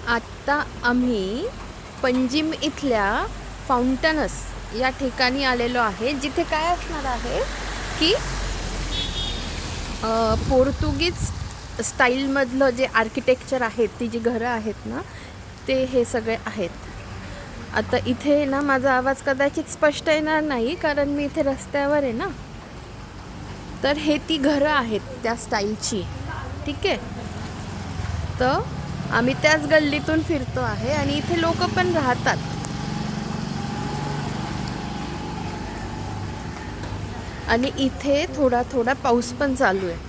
आत्ता आम्ही पंजिम इथल्या फाउंटनस या ठिकाणी आलेलो आहे, जिथे काय असणार आहे की पोर्तुगीज स्टाईलमधलं जे आर्किटेक्चर आहेत, ती जी घरं आहेत ना, ते हे सगळे आहेत. आता इथे ना माझा आवाज कदाचित स्पष्ट येणार नाही, कारण मी इथे रस्त्यावर आहे ना. तर हे ती घरं आहेत त्या स्टाईलची, ठीक आहे. तर आम्ही त्याच गल्लीतून फिरतो आहे आणि इथे लोक पण राहतात. आणि इथे थोडा थोडा पाऊस पण चालू आहे.